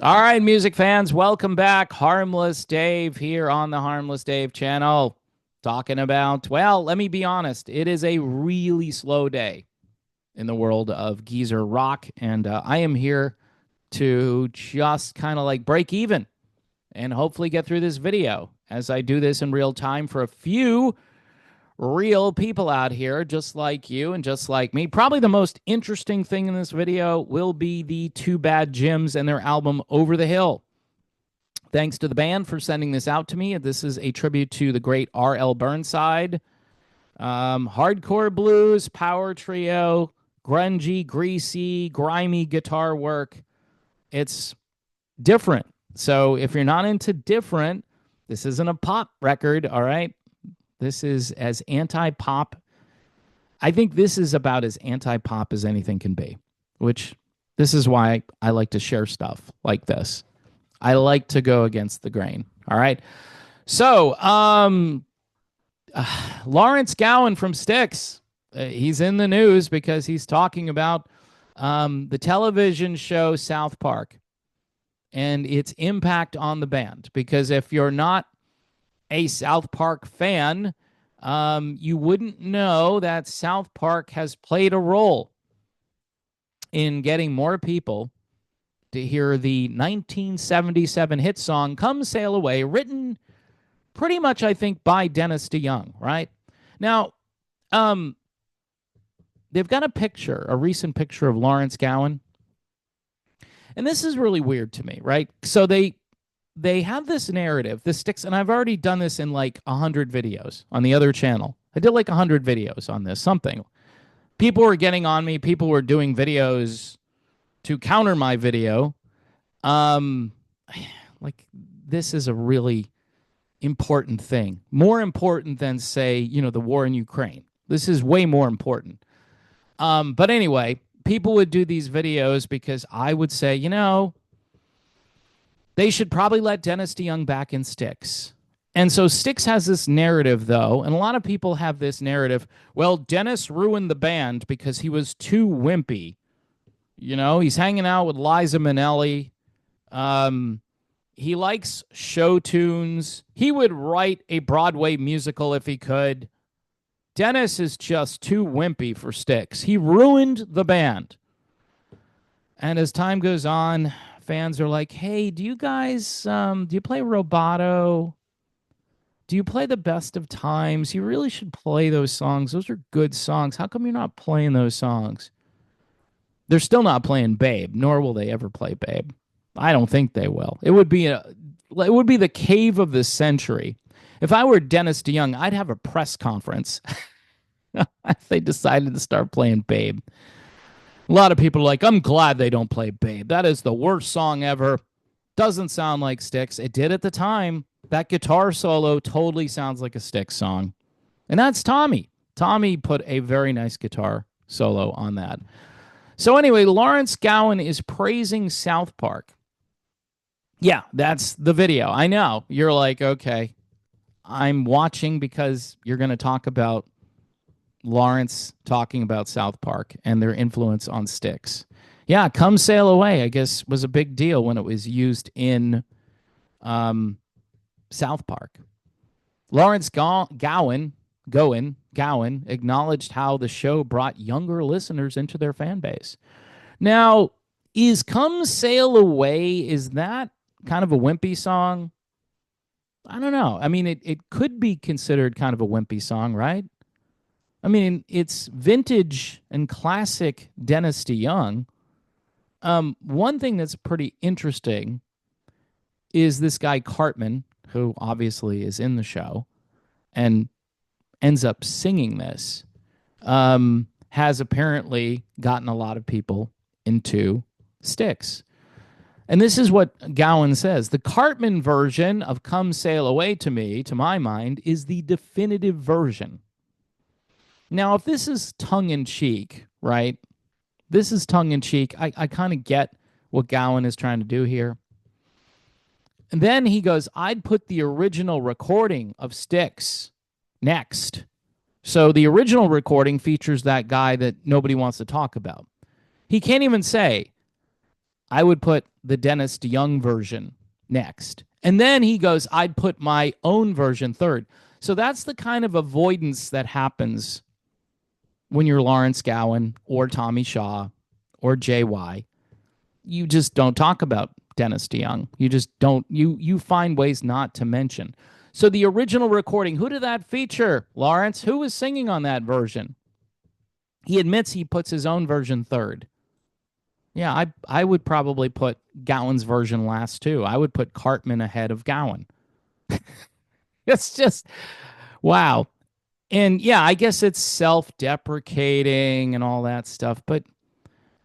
All right, music fans, welcome back. Harmless Dave here on the Harmless Dave channel. Talking about, well, let me be honest, it is a really slow day in the world of geezer rock, and I am here to just kind of like break even and hopefully get through this video as I do this in real time for a few real people out here, just like you and just like me. Probably the most interesting thing in this video will be the Two Bad Gyms and their album Over the Hill. Thanks to the band for sending this out to me. This is a tribute to the great R.L. Burnside. Hardcore blues, power trio, grungy, greasy, grimy guitar work. It's different. So if you're not into different, this isn't a pop record, all right? This is as anti pop. I think this is about as anti pop as anything can be, which this is why I like to share stuff like this. I like to go against the grain. All right. So, Lawrence Gowen from Styx, he's in the news because he's talking about the television show South Park and its impact on the band. Because if you're not a South Park fan, you wouldn't know that South Park has played a role in getting more people to hear the 1977 hit song Come Sail Away, written pretty much, I think, by Dennis DeYoung, right? Now, they've got a recent picture of Lawrence Gowen, and this is really weird to me, right? So they have this narrative, this sticks, and I've already done this in like 100 videos on the other channel. I did like 100 videos on this, something. People were getting on me. People were doing videos to counter my video. Um, like, this is a really important thing. More important than, say, the war in Ukraine. This is way more important. But anyway, people would do these videos because I would say, they should probably let Dennis DeYoung back in Styx. And so Styx has this narrative, though, and a lot of people have this narrative. Well, Dennis ruined the band because he was too wimpy. He's hanging out with Liza Minnelli. He likes show tunes. He would write a Broadway musical if he could. Dennis is just too wimpy for Styx. He ruined the band. And as time goes on, fans are like, hey, do you guys, do you play Roboto? Do you play the best of times? You really should play those songs. Those are good songs. How come you're not playing those songs? They're still not playing Babe, nor will they ever play Babe. I don't think they will. It would be the cave of the century. If I were Dennis DeYoung, I'd have a press conference if they decided to start playing Babe. A lot of people are like, I'm glad they don't play Babe. That is the worst song ever. Doesn't sound like Styx. It did at the time. That guitar solo totally sounds like a Styx song. And that's Tommy. Tommy put a very nice guitar solo on that. So anyway, Lawrence Gowen is praising South Park. Yeah, that's the video. I know. You're like, okay, I'm watching because you're going to talk about Lawrence talking about South Park and their influence on Styx. Yeah, Come Sail Away, I guess, was a big deal when it was used in South Park. Lawrence Gowen acknowledged how the show brought younger listeners into their fan base. Now, is Come Sail Away, is that kind of a wimpy song? I don't know. I mean, it could be considered kind of a wimpy song, right? I mean, it's vintage and classic Dennis DeYoung. One thing that's pretty interesting is this guy Cartman, who obviously is in the show and ends up singing this, has apparently gotten a lot of people into Styx. And this is what Gowen says. The Cartman version of Come Sail Away, to my mind, is the definitive version. Now, if this is tongue-in-cheek, right? This is tongue-in-cheek. I kind of get what Gowen is trying to do here. And then he goes, I'd put the original recording of Styx next. So the original recording features that guy that nobody wants to talk about. He can't even say, I would put the Dennis DeYoung version next. And then he goes, I'd put my own version third. So that's the kind of avoidance that happens when you're Lawrence Gowen or Tommy Shaw or JY. You just don't talk about Dennis DeYoung. You just don't. You find ways not to mention. So the original recording, who did that feature, Lawrence? Who was singing on that version? He admits he puts his own version third. Yeah, I would probably put Gowen's version last too. I would put Cartman ahead of Gowen. It's just wow. And yeah, I guess it's self-deprecating and all that stuff, but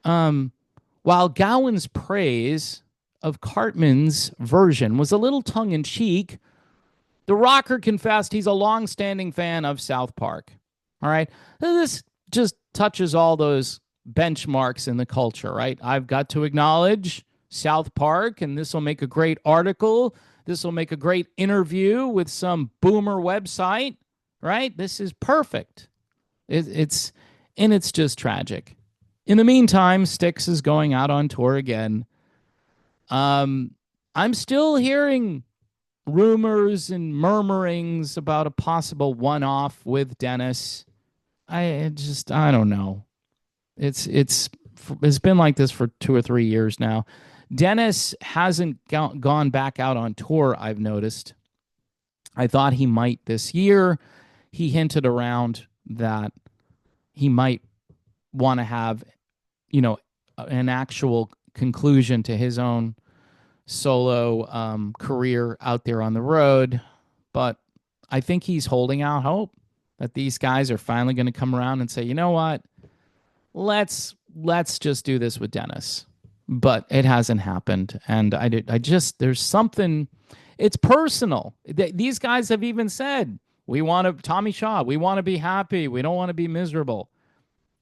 while Gowen's praise of Cartman's version was a little tongue-in-cheek, the rocker confessed he's a long-standing fan of South Park. All right. This just touches all those benchmarks in the culture, right? I've got to acknowledge South Park, and this will make a great article. This will make a great interview with some boomer website, right? This is perfect. It's just tragic. In the meantime, Styx is going out on tour again. I'm still hearing rumors and murmurings about a possible one-off with Dennis. I don't know. It's been like this for 2 or 3 years now. Dennis hasn't gone back out on tour, I've noticed. I thought he might this year. He hinted around that he might want to have, an actual conclusion to his own solo career out there on the road. But I think he's holding out hope that these guys are finally going to come around and say, you know what? Let's just do this with Dennis. But it hasn't happened. And there's something, it's personal. These guys have even said, Tommy Shaw, we want to be happy. We don't want to be miserable.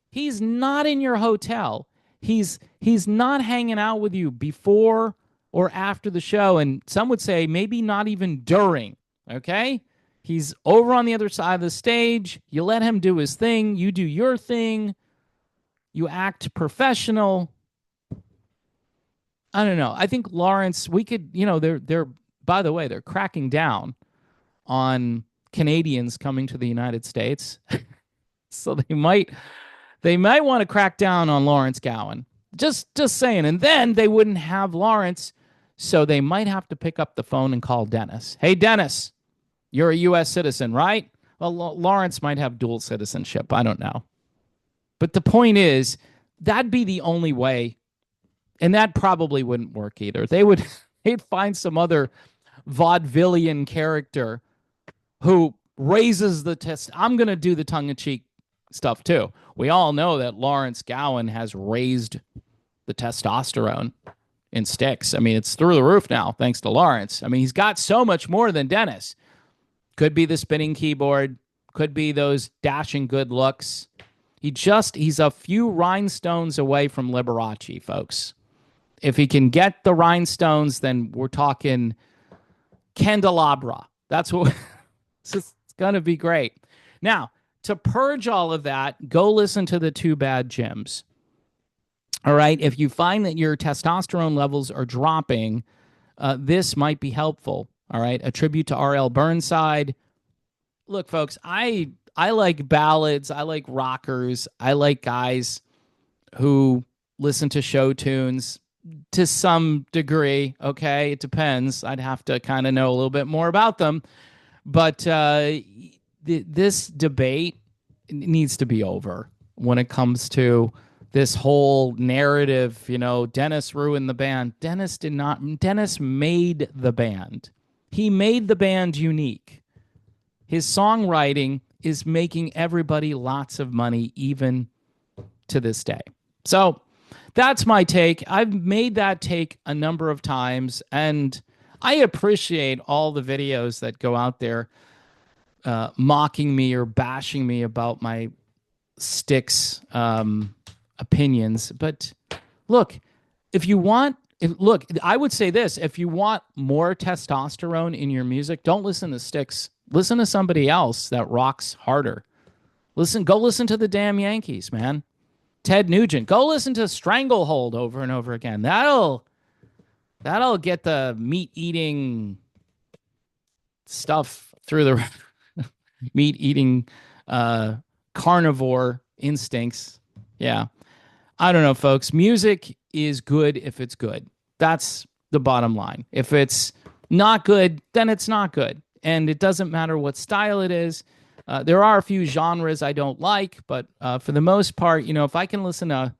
He's not in your hotel. He's not hanging out with you before or after the show. And some would say maybe not even during. Okay? He's over on the other side of the stage. You let him do his thing. You do your thing. You act professional. I don't know. I think Lawrence, we could, they're by the way, they're cracking down on Canadians coming to the United States. So they might want to crack down on Lawrence Gowen. Just saying. And then they wouldn't have Lawrence, so they might have to pick up the phone and call Dennis. Hey, Dennis, you're a U.S. citizen, right? Well, Lawrence might have dual citizenship. I don't know. But the point is, that'd be the only way. And that probably wouldn't work either. They'd find some other vaudevillian character who raises the test. I'm going to do the tongue-in-cheek stuff too. We all know that Lawrence Gowen has raised the testosterone in Styx. I mean, it's through the roof now, thanks to Lawrence. I mean, he's got so much more than Dennis. Could be the spinning keyboard. Could be those dashing good looks. He's a few rhinestones away from Liberace, folks. If he can get the rhinestones, then we're talking candelabra. That's what it's going to be great. Now, to purge all of that, go listen to the Too Bad Gyms. All right? If you find that your testosterone levels are dropping, this might be helpful. All right? A tribute to R.L. Burnside. Look, folks, I like ballads. I like rockers. I like guys who listen to show tunes to some degree. Okay, it depends. I'd have to kind of know a little bit more about them. But this debate needs to be over when it comes to this whole narrative. Dennis ruined the band. Dennis did not. Dennis made the band. He made the band unique. His songwriting is making everybody lots of money, even to this day. So that's my take. I've made that take a number of times, and I appreciate all the videos that go out there mocking me or bashing me about my Styx opinions. But look, I would say this: if you want more testosterone in your music, don't listen to Styx. Listen to somebody else that rocks harder. Go listen to the damn Yankees, man. Ted Nugent. Go listen to Stranglehold over and over again. That'll get the meat eating stuff through the meat eating carnivore instincts. Yeah. I don't know, folks. Music is good if it's good. That's the bottom line. If it's not good, then it's not good. And it doesn't matter what style it is. There are a few genres I don't like, but for the most part, if I can listen to,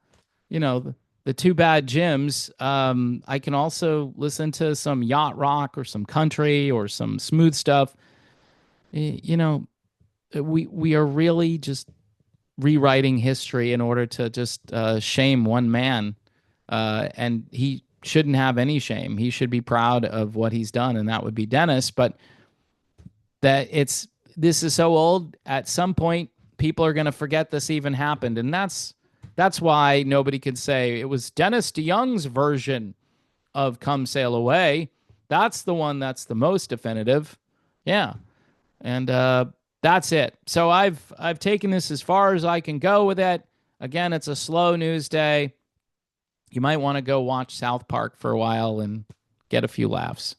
the Two Bad Jims, I can also listen to some yacht rock or some country or some smooth stuff. We are really just rewriting history in order to just shame one man, and he shouldn't have any shame. He should be proud of what he's done, and that would be Dennis. But this is so old. At some point, people are going to forget this even happened, and that's why nobody could say it was Dennis DeYoung's version of "Come Sail Away." That's the one that's the most definitive. Yeah, and that's it. So I've taken this as far as I can go with it. Again, it's a slow news day. You might want to go watch South Park for a while and get a few laughs.